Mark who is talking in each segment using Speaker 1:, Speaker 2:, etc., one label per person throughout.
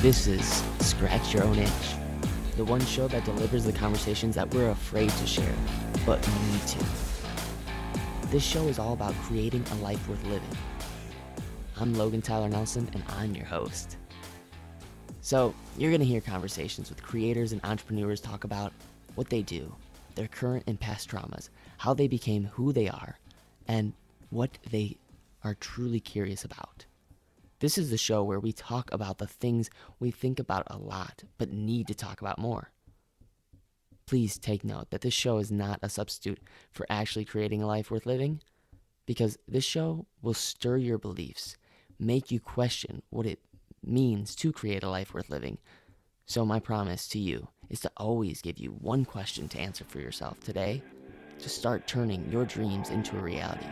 Speaker 1: This is Scratch Your Own Itch, the one show that delivers the conversations that we're afraid to share, but need to. This show is all about creating a life worth living. I'm Logan Tyler Nelson, and I'm your host. So, you're going to hear conversations with creators and entrepreneurs talk about what they do, their current and past traumas, how they became who they are, and what they are truly curious about. This is the show where we talk about the things we think about a lot, but need to talk about more. Please take note that this show is not a substitute for actually creating a life worth living, because this show will stir your beliefs, make you question what it means to create a life worth living. So my promise to you is to always give you one question to answer for yourself today, to start turning your dreams into a reality.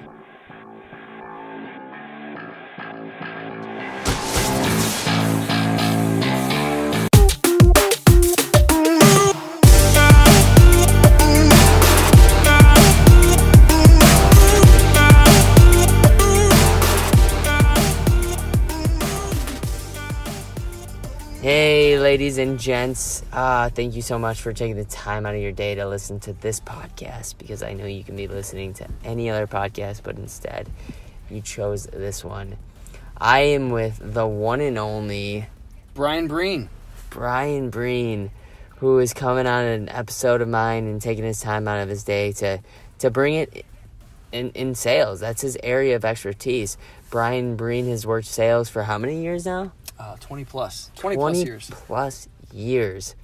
Speaker 1: Hey, ladies and gents, thank you so much for taking the time out of your day to listen to this podcast, because I know you can be listening to any other podcast, but instead you chose this one. I am with the one and only
Speaker 2: Breen,
Speaker 1: who is coming on an episode of mine and taking his time out of his day to bring it in sales. That's his area of expertise. Breen has worked sales for how many years now?
Speaker 2: 20 plus
Speaker 1: years.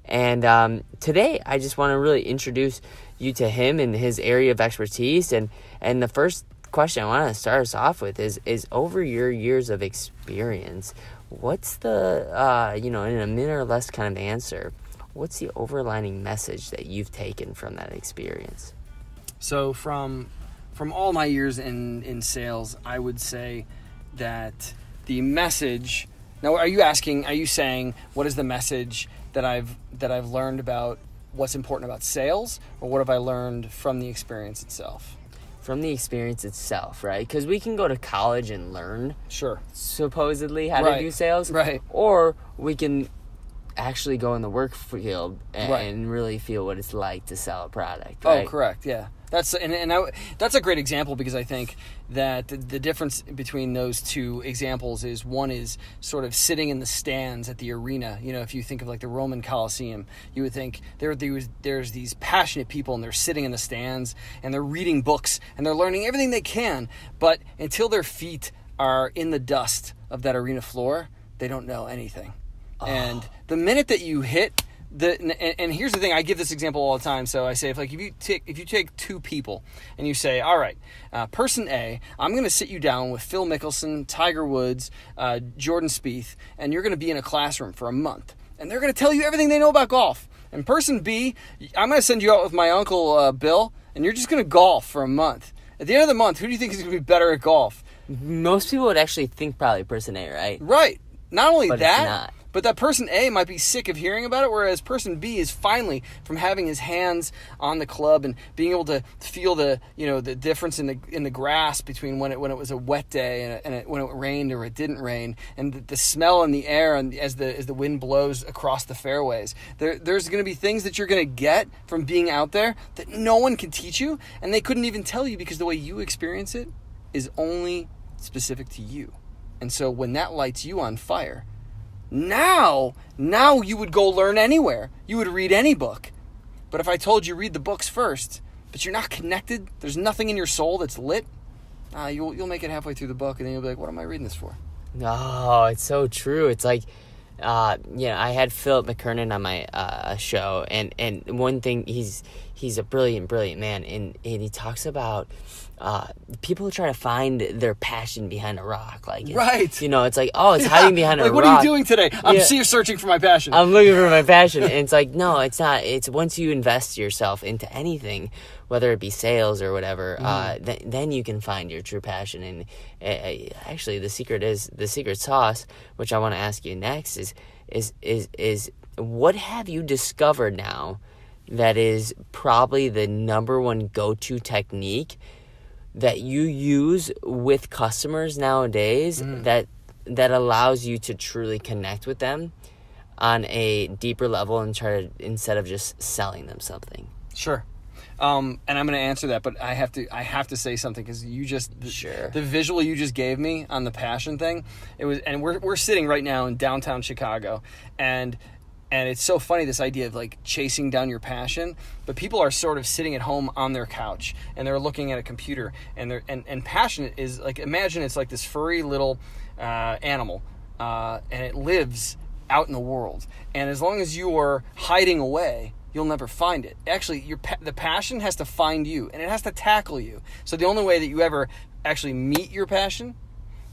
Speaker 1: And today I just want to really introduce you to him and his area of expertise. And the first question I want to start us off with is over your years of experience, what's the, in a minute or less kind of answer, what's the overlining message that you've taken from that experience?
Speaker 2: So from all my years in sales, I would say that the message. Now, are you saying what is the message that I've learned about what's important about sales, or what have I learned from the experience itself?
Speaker 1: From the experience itself, right? Because we can go to college and learn,
Speaker 2: sure,
Speaker 1: supposedly how to do sales,
Speaker 2: right? Or
Speaker 1: we can actually go in the work field and really feel what it's like to sell a product, right?
Speaker 2: Oh, correct, yeah. That's a great example, because I think that the difference between those two examples is one is sort of sitting in the stands at the arena. You know, if you think of like the Roman Colosseum, you would think there's these passionate people and they're sitting in the stands and they're reading books and they're learning everything they can, but until their feet are in the dust of that arena floor, they don't know anything. Oh. And the minute that you hit and here's the thing, I give this example all the time. So I say, if you take two people and you say, all right, person A, I'm going to sit you down with Phil Mickelson, Tiger Woods, Jordan Spieth, and you're going to be in a classroom for a month, and they're going to tell you everything they know about golf. And person B, I'm going to send you out with my uncle Bill, and you're just going to golf for a month. At the end of the month, who do you think is going to be better at golf?
Speaker 1: Most people would actually think probably person A, right?
Speaker 2: Right. Not only
Speaker 1: but
Speaker 2: that,
Speaker 1: it's not.
Speaker 2: But that person A might be sick of hearing about it, whereas person B is finally, from having his hands on the club and being able to feel the difference in the grass between when it was a wet day and when it rained or it didn't rain, and the smell in the air and as the wind blows across the fairways. There's going to be things that you're going to get from being out there that no one can teach you, and they couldn't even tell you, because the way you experience it is only specific to you. And so when that lights you on fire, Now you would go learn anywhere. You would read any book. But if I told you read the books first, but you're not connected, there's nothing in your soul that's lit, you'll make it halfway through the book, and then you'll be like, what am I reading this for?
Speaker 1: No, it's so true. It's like, I had Philip McKernan on my show, and one thing, he's a brilliant man, and he talks about people try to find their passion behind a rock, like
Speaker 2: right.
Speaker 1: It's like, it's hiding behind a rock.
Speaker 2: What are you doing today? I'm searching for my passion.
Speaker 1: I'm looking for my passion, and it's like, no, it's not. It's once you invest yourself into anything, whether it be sales or whatever, then you can find your true passion. And actually, the secret sauce, which I want to ask you next, is what have you discovered now that is probably the number one go-to technique that you use with customers nowadays that allows you to truly connect with them on a deeper level and instead of just selling them something.
Speaker 2: Sure. And I'm going to answer that, but I have to say something, because the visual you just gave me on the passion thing, and we're sitting right now in downtown Chicago, and it's so funny, this idea of like chasing down your passion, but people are sort of sitting at home on their couch and they're looking at a computer, and passion is like, imagine it's like this furry little animal, and it lives out in the world, and as long as you are hiding away, you'll never find it. Actually, the passion has to find you, and it has to tackle you. So the only way that you ever actually meet your passion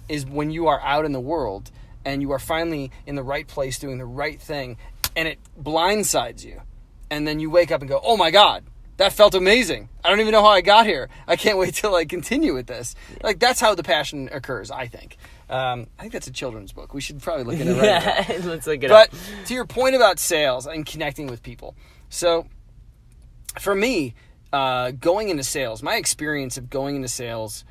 Speaker 2: is when you are out in the world and you are finally in the right place doing the right thing, and it blindsides you. And then you wake up and go, oh my God, that felt amazing. I don't even know how I got here. I can't wait till I continue with this. Like, that's how the passion occurs, I think. I think that's a children's book. We should probably look at it right now.
Speaker 1: Let's look it up.
Speaker 2: But to your point about sales and connecting with people. So for me, going into sales, my experience of going into sales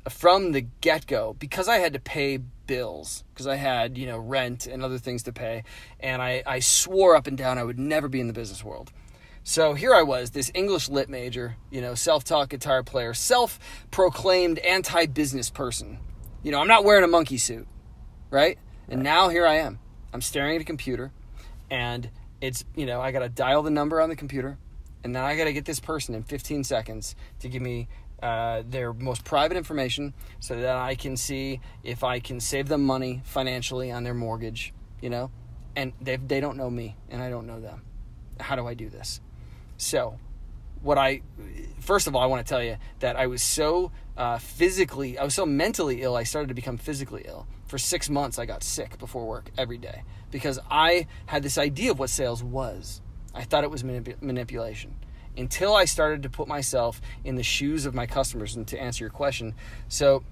Speaker 2: from the get-go, because I had to pay bills, because I had, rent and other things to pay, and I swore up and down I would never be in the business world. So here I was, this English lit major, self-taught guitar player, self-proclaimed anti-business person. I'm not wearing a monkey suit, right? And now here I am. I'm staring at a computer, and it's, I got to dial the number on the computer, and then I got to get this person in 15 seconds to give me their most private information so that I can see if I can save them money financially on their mortgage, and they don't know me and I don't know them. How do I do this? So first of all, I want to tell you that I was so mentally ill, I started to become physically ill. For 6 months, I got sick before work every day because I had this idea of what sales was. I thought it was manipulation until I started to put myself in the shoes of my customers. And to answer your question, so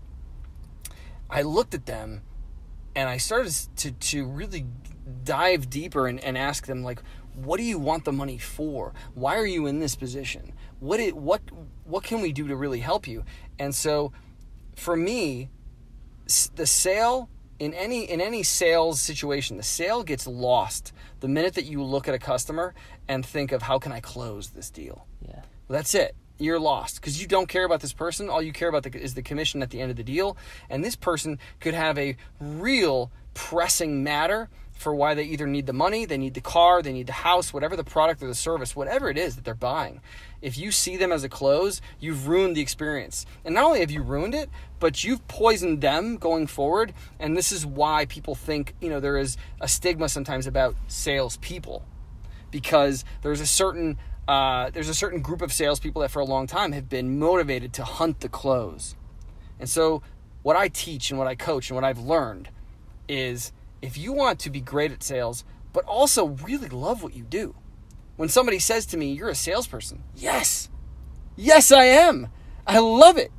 Speaker 2: I looked at them and I started to really dive deeper and ask them, like, what do you want the money for? Why are you in this position? What can we do to really help you? And so for me, the sale, in any sales situation, the sale gets lost the minute that you look at a customer and think of, how can I close this deal?
Speaker 1: Yeah.
Speaker 2: Well, that's it. You're lost because you don't care about this person. All you care about is the commission at the end of the deal. And this person could have a real pressing matter for why they either need the money, they need the car, they need the house, whatever the product or the service, whatever it is that they're buying. If you see them as a close, you've ruined the experience. And not only have you ruined it, but you've poisoned them going forward. And this is why people think, there is a stigma sometimes about salespeople, because there's a certain group of salespeople that for a long time have been motivated to hunt the close. And so what I teach and what I coach and what I've learned is, if you want to be great at sales, but also really love what you do, when somebody says to me, you're a salesperson, yes, I am. I love it.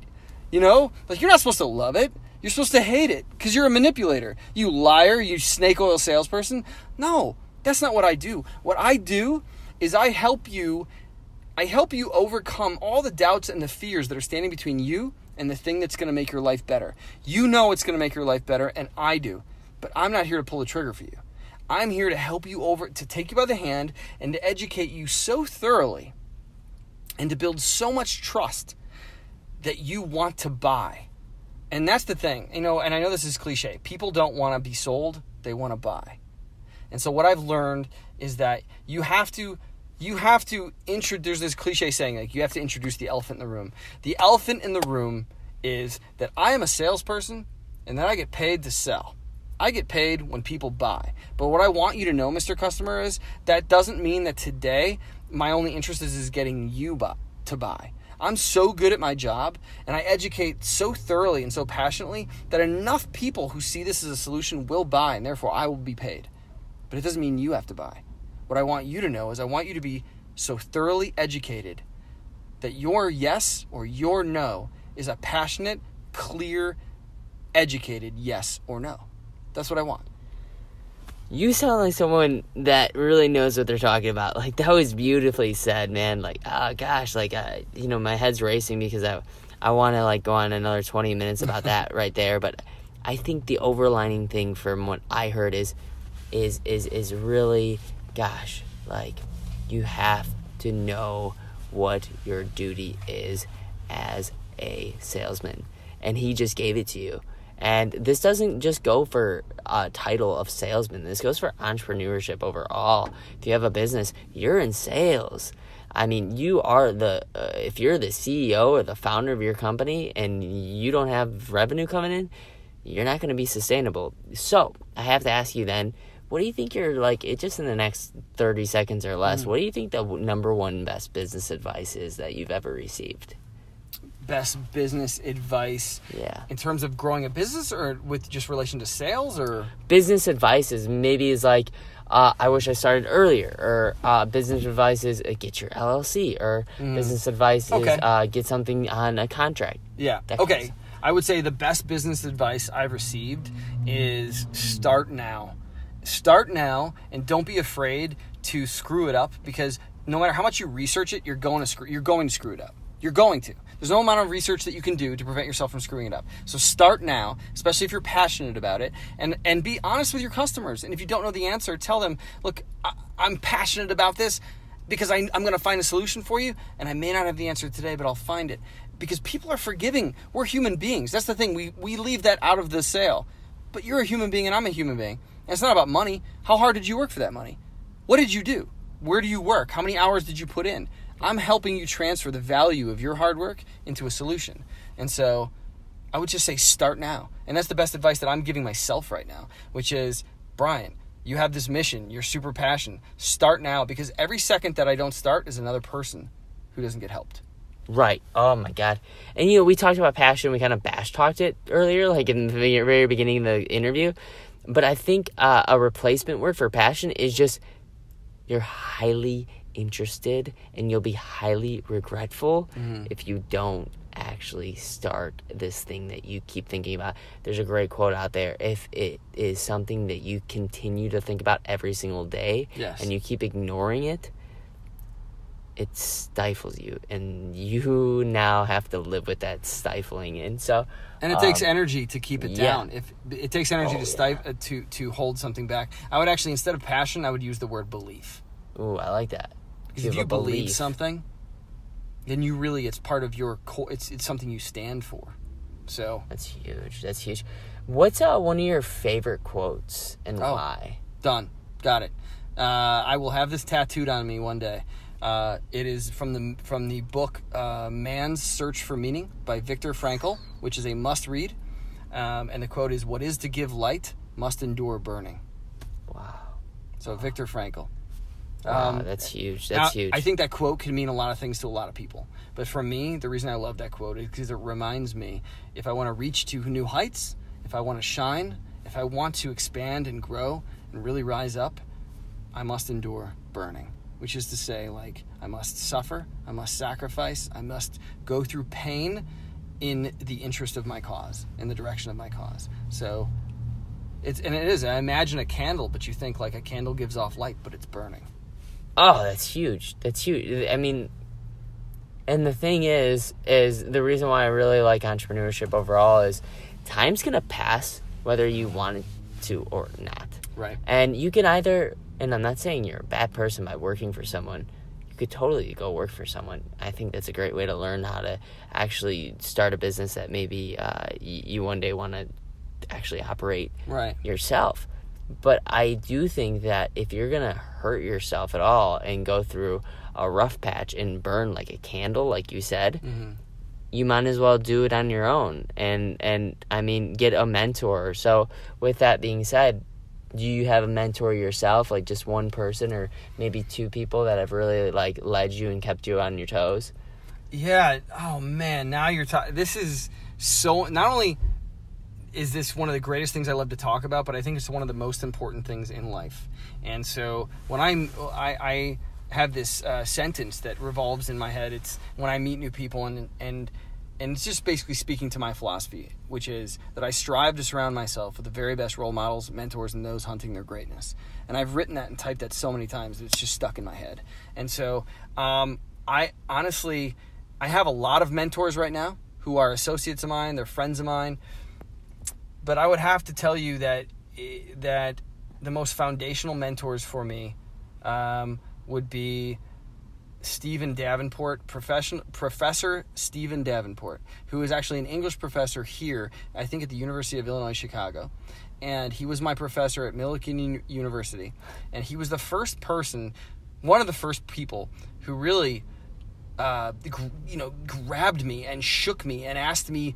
Speaker 2: Like, you're not supposed to love it. You're supposed to hate it because you're a manipulator. You liar, you snake oil salesperson. No, that's not what I do. What I do is I help you overcome all the doubts and the fears that are standing between you and the thing that's going to make your life better. You know it's going to make your life better, and I do. But I'm not here to pull the trigger for you. I'm here to help you to take you by the hand and to educate you so thoroughly and to build so much trust that you want to buy. And that's the thing, and I know this is cliche. People don't want to be sold, they want to buy. And so what I've learned is that you have to introduce, there's this cliche saying, like, you have to introduce the elephant in the room. The elephant in the room is that I am a salesperson and that I get paid to sell. I get paid when people buy. But what I want you to know, Mr. Customer, is that doesn't mean that today my only interest is getting you to buy. I'm so good at my job and I educate so thoroughly and so passionately that enough people who see this as a solution will buy, and therefore I will be paid. But it doesn't mean you have to buy. What I want you to know is I want you to be so thoroughly educated that your yes or your no is a passionate, clear, educated yes or no. That's what I want.
Speaker 1: You sound like someone that really knows what they're talking about. Like, that was beautifully said, man. Like, oh gosh, like, my head's racing because I want to, like, go on another 20 minutes about that right there. But I think the overlining thing from what I heard is is really, gosh, like, you have to know what your duty is as a salesman. And he just gave it to you. And this doesn't just go for a title of salesman. This goes for entrepreneurship overall. If you have a business, you're in sales. I mean, you are if you're the CEO or the founder of your company and you don't have revenue coming in, you're not going to be sustainable. So I have to ask you then, what do you think just in the next 30 seconds or less, what do you think the number one best business advice is that you've ever received?
Speaker 2: Best business advice in terms of growing a business, or with just relation to sales? Or
Speaker 1: business advice is like, I wish I started earlier, or business advice is get your LLC, or business advice is get something on a contract.
Speaker 2: Okay, I would say the best business advice I've received is start now, and don't be afraid to screw it up, because no matter how much you research it, you're going to screw it up. You're going to. There's no amount of research that you can do to prevent yourself from screwing it up. So start now, especially if you're passionate about it, and be honest with your customers. And if you don't know the answer, tell them, look, I'm passionate about this because I'm going to find a solution for you, and I may not have the answer today, but I'll find it. Because people are forgiving. We're human beings. That's the thing. We leave that out of the sale. But you're a human being and I'm a human being. And it's not about money. How hard did you work for that money? What did you do? Where do you work? How many hours did you put in? I'm helping you transfer the value of your hard work into a solution. And so I would just say start now. And that's the best advice that I'm giving myself right now, which is, Bryan, you have this mission. You're super passionate. Start now, because every second that I don't start is another person who doesn't get helped.
Speaker 1: Right. Oh, my God. And, we talked about passion. We kind of bash-talked it earlier, like in the very beginning of the interview. But I think a replacement word for passion is just you're highly interested, and you'll be highly regretful if you don't actually start this thing that you keep thinking about. There's a great quote out there: if it is something that you continue to think about every single day, and you keep ignoring it, it stifles you, and you now have to live with that stifling. And so,
Speaker 2: and it takes energy to keep it down. If it takes energy to hold something back, I would actually, instead of passion, I would use the word belief.
Speaker 1: Ooh, I like that.
Speaker 2: Because if you believe something, then it's part of your core. It's something you stand for. So
Speaker 1: that's huge. What's one of your favorite quotes and why?
Speaker 2: Done. Got it. I will have this tattooed on me one day. It is from the book Man's Search for Meaning by Viktor Frankl, which is a must read. And the quote is, "What is to give light must endure burning."
Speaker 1: Wow.
Speaker 2: So Viktor Frankl.
Speaker 1: Wow, that's huge. That's huge.
Speaker 2: I think that quote can mean a lot of things to a lot of people. But for me, the reason I love that quote is because it reminds me, if I want to reach to new heights, if I want to shine, if I want to expand and grow and really rise up, I must endure burning. Which is to say, like, I must suffer, I must sacrifice, I must go through pain in the interest of my cause, in the direction of my cause. So, it is. I imagine a candle, but you think, like, a candle gives off light, but it's burning.
Speaker 1: Oh, that's huge. That's huge. I mean, and the thing is the reason why I really like entrepreneurship overall is time's going to pass whether you want it to or not.
Speaker 2: Right.
Speaker 1: And you can either, and I'm not saying you're a bad person by working for someone. You could totally go work for someone. I think that's a great way to learn how to actually start a business that maybe you one day want to actually operate yourself. But I do think that if you're going to hurt yourself at all and go through a rough patch and burn like a candle, like you said, you might as well do it on your own. And I mean, get a mentor. So with that being said, do you have a mentor yourself, like just one person or maybe two people that have really like led you and kept you on your toes?
Speaker 2: Yeah. Oh, man. Now you're talking. This is so, not only is this one of the greatest things I love to talk about, but I think it's one of the most important things in life. And so when I have this sentence that revolves in my head, it's when I meet new people, and it's just basically speaking to my philosophy, which is that I strive to surround myself with the very best role models, mentors, and those hunting their greatness. And I've written that and typed that so many times that it's just stuck in my head. And so I honestly, I have a lot of mentors right now who are associates of mine, they're friends of mine. But I would have to tell you that the most foundational mentors for me would be Stephen Davenport, Professor Stephen Davenport, who is actually an English professor here, I think at the University of Illinois, Chicago. And he was my professor at Millikan University. And he was the first person, one of the first people who really, grabbed me and shook me and asked me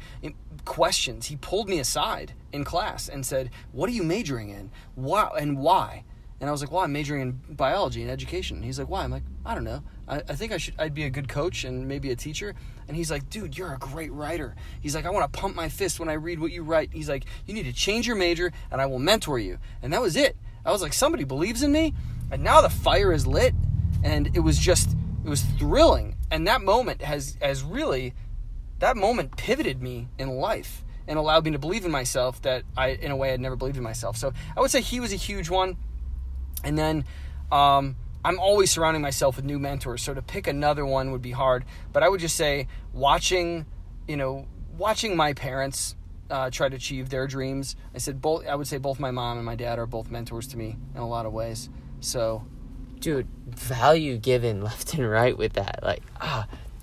Speaker 2: questions. He pulled me aside in class and said, "What are you majoring in? Why and why?" And I was like, "Well, I'm majoring in biology and education." And he's like, "Why?" I'm like, "I don't know. I think I'd be a good coach and maybe a teacher." And he's like, "Dude, you're a great writer." He's like, "I want to pump my fist when I read what you write." He's like, "You need to change your major and I will mentor you." And that was it. I was like, somebody believes in me, and now the fire is lit. And it was thrilling. And that moment that moment pivoted me in life and allowed me to believe in myself that in a way I'd never believed in myself. So I would say he was a huge one. And then I'm always surrounding myself with new mentors. So to pick another one would be hard. But I would just say watching my parents try to achieve their dreams. I would say both my mom and my dad are both mentors to me in a lot of ways. So,
Speaker 1: dude, value given left and right with that. Like,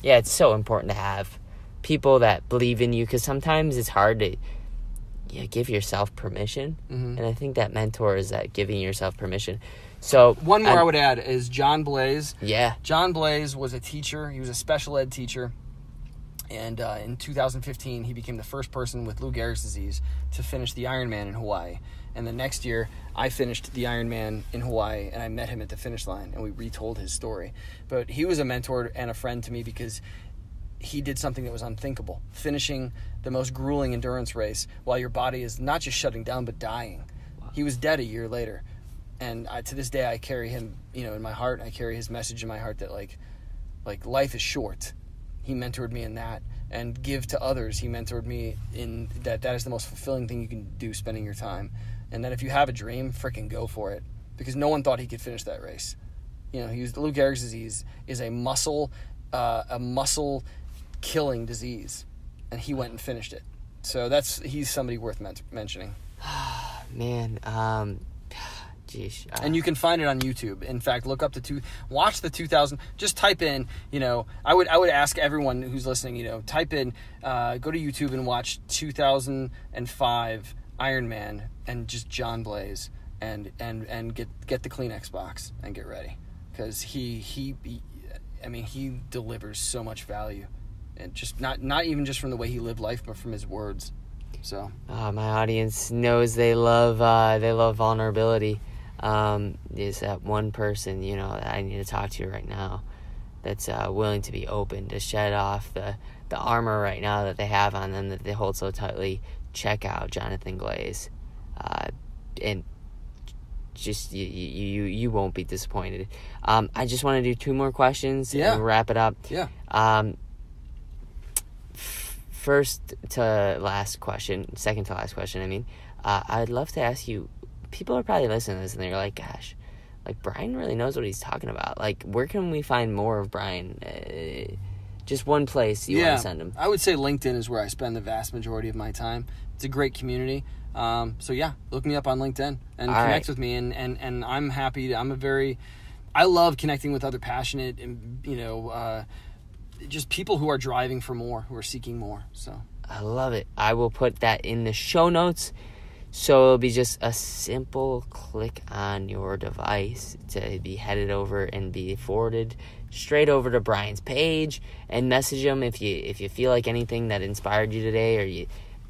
Speaker 1: yeah, it's so important to have people that believe in you, because sometimes it's hard to give yourself permission. And I think that mentor is that giving yourself permission. So
Speaker 2: one more I would add is John Blaze.
Speaker 1: Yeah.
Speaker 2: John Blaze was a teacher. He was a special ed teacher. And in 2015, he became the first person with Lou Gehrig's disease to finish the Ironman in Hawaii. And the next year, I finished the Ironman in Hawaii, and I met him at the finish line, and we retold his story. But he was a mentor and a friend to me because he did something that was unthinkable, finishing the most grueling endurance race while your body is not just shutting down, but dying. Wow. He was dead a year later. And to this day, I carry him, in my heart. I carry his message in my heart that, like life is short. He mentored me in that. And give to others, he mentored me in that is the most fulfilling thing you can do, spending your time. And that if you have a dream, frickin' go for it. Because no one thought he could finish that race. Lou Gehrig's disease is a muscle killing disease. And he went and finished it. So he's somebody worth mentioning.
Speaker 1: Man, geez.
Speaker 2: And you can find it on YouTube. In fact, look up watch the 2000, just type in, I would ask everyone who's listening, type in, go to YouTube and watch 2005 Ironman and just John Blaze and get the Kleenex box and get ready. Because he delivers so much value. And just not even just from the way he lived life, but from his words. So
Speaker 1: my audience knows they love vulnerability. Is that one person that I need to talk to right now that's willing to be open to shed off the armor right now that they have on them that they hold so tightly. Check out Jonathan Glaze, and just you won't be disappointed. I just want to do 2 more questions and wrap it up. Second to last question, I'd love to ask you, people are probably listening to this and they're like, gosh, like Bryan really knows what he's talking about. Like, where can we find more of Bryan? Just one place you want to send him.
Speaker 2: I would say LinkedIn is where I spend the vast majority of my time. It's a great community. So yeah, look me up on LinkedIn and connect with me. And I'm happy. I love connecting with other passionate and, just people who are driving for more, who are seeking more. So
Speaker 1: I love it. I will put that in the show notes. So it'll be just a simple click on your device to be headed over and be forwarded straight over to Bryan's page, and message him if you feel like anything that inspired you today, or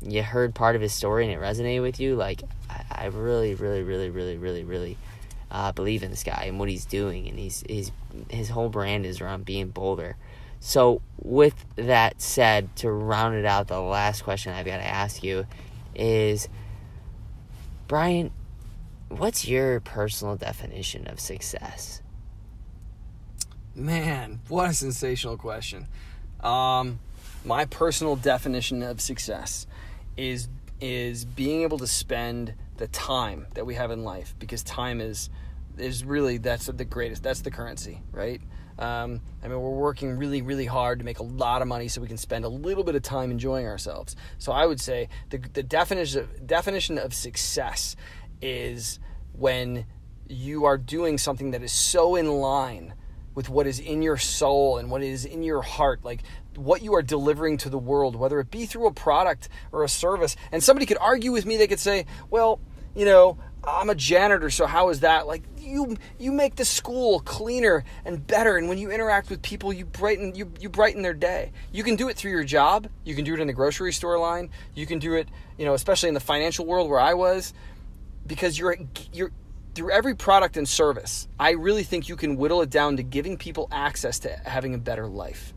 Speaker 1: you heard part of his story and it resonated with you. Like, I really, really, really, really, really, really believe in this guy and what he's doing, and his whole brand is around being bolder. So with that said, to round it out, the last question I've got to ask you is, Bryan, what's your personal definition of success?
Speaker 2: Man, what a sensational question. My personal definition of success is being able to spend the time that we have in life, because time is really, that's the greatest, that's the currency, right? We're working really, really hard to make a lot of money so we can spend a little bit of time enjoying ourselves. So I would say the definition of success is when you are doing something that is so in line with what is in your soul and what is in your heart, like what you are delivering to the world, whether it be through a product or a service. And somebody could argue with me, they could say, well, you know, I'm a janitor, so how is that? Like, you make the school cleaner and better, and when you interact with people, you brighten their day. You can do it through your job. You can do it in the grocery store line. You can do it, you know, especially in the financial world where I was, because you're through every product and service. I really think you can whittle it down to giving people access to having a better life.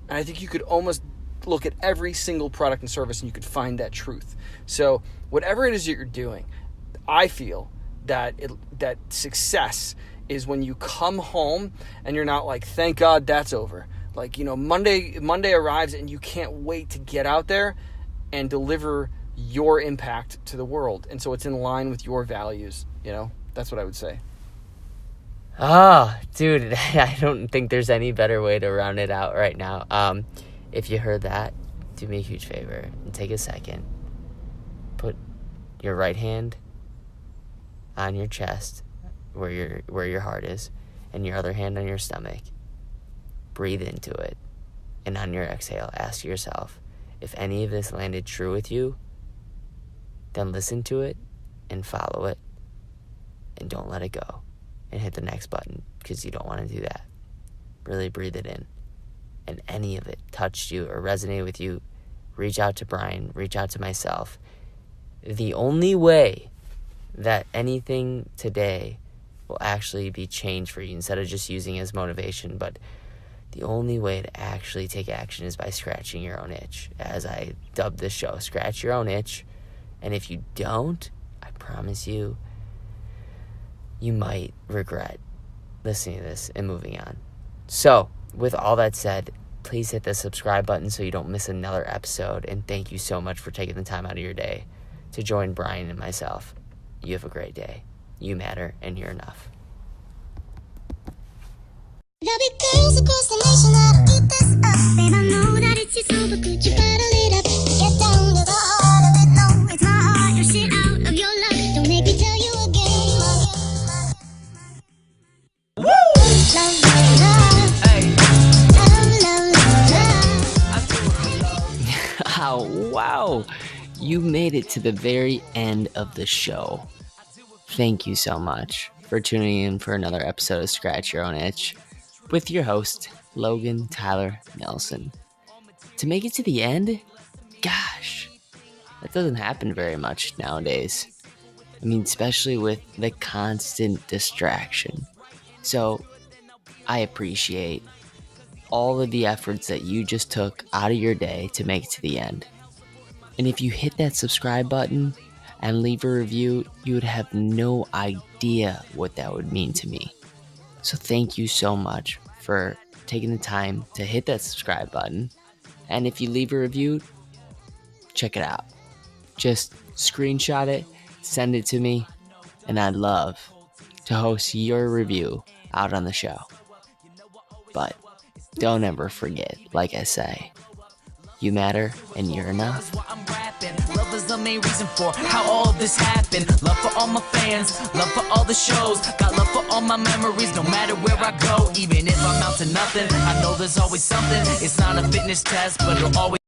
Speaker 2: And I think you could almost look at every single product and service and you could find that truth. So whatever it is that you're doing, I feel that success is when you come home and you're not like, thank God that's over. Like, you know, Monday arrives and you can't wait to get out there and deliver your impact to the world. And so it's in line with your values, you know? That's what I would say.
Speaker 1: Oh, dude, I don't think there's any better way to round it out right now. If you heard that, do me a huge favor and take a second. Put your right hand on your chest where your heart is, and your other hand on your stomach. Breathe into it, and on your exhale, ask yourself, if any of this landed true with you, then listen to it and follow it, and don't let it go, and hit the next button, because you don't want to do that. Really breathe it in. And any of it touched you or resonated with you, reach out to Bryan, reach out to myself. The only way that anything today will actually be changed for you, instead of just using it as motivation, but the only way to actually take action is by scratching your own itch. As I dubbed this show, scratch your own itch. And if you don't, I promise you, you might regret listening to this and moving on. So, with all that said, please hit the subscribe button so you don't miss another episode. And thank you so much for taking the time out of your day to join Bryan and myself. You have a great day. You matter, and you're enough.
Speaker 3: There'll be girls across the nation that'll eat this up. Babe, I know that it's your soul, but could you bottle it up? Get down to the heart of it. No, it's my heart. Your shit out of your luck. Don't make me tell you again. Woo! Love, love, love. Hey. Love, love, love, love.
Speaker 1: Oh, wow. You made it to the very end of the show. Thank you so much for tuning in for another episode of Scratch Your Own Itch with your host, Logan Tyler Nelson. To make it to the end, gosh, that doesn't happen very much nowadays. I mean, especially with the constant distraction. So, I appreciate all of the efforts that you just took out of your day to make it to the end. And if you hit that subscribe button and leave a review, you would have no idea what that would mean to me. So thank you so much for taking the time to hit that subscribe button. And if you leave a review, check it out. Just screenshot it, send it to me, and I'd love to host your review out on the show. But don't ever forget, like I say, you matter and you're enough.
Speaker 4: Love is the main reason for how all this happened. Love for all my fans, love for all the shows. Got love for all my memories, no matter where I go. Even if I'm out to nothing, I know there's always something. It's not a fitness test, but it'll always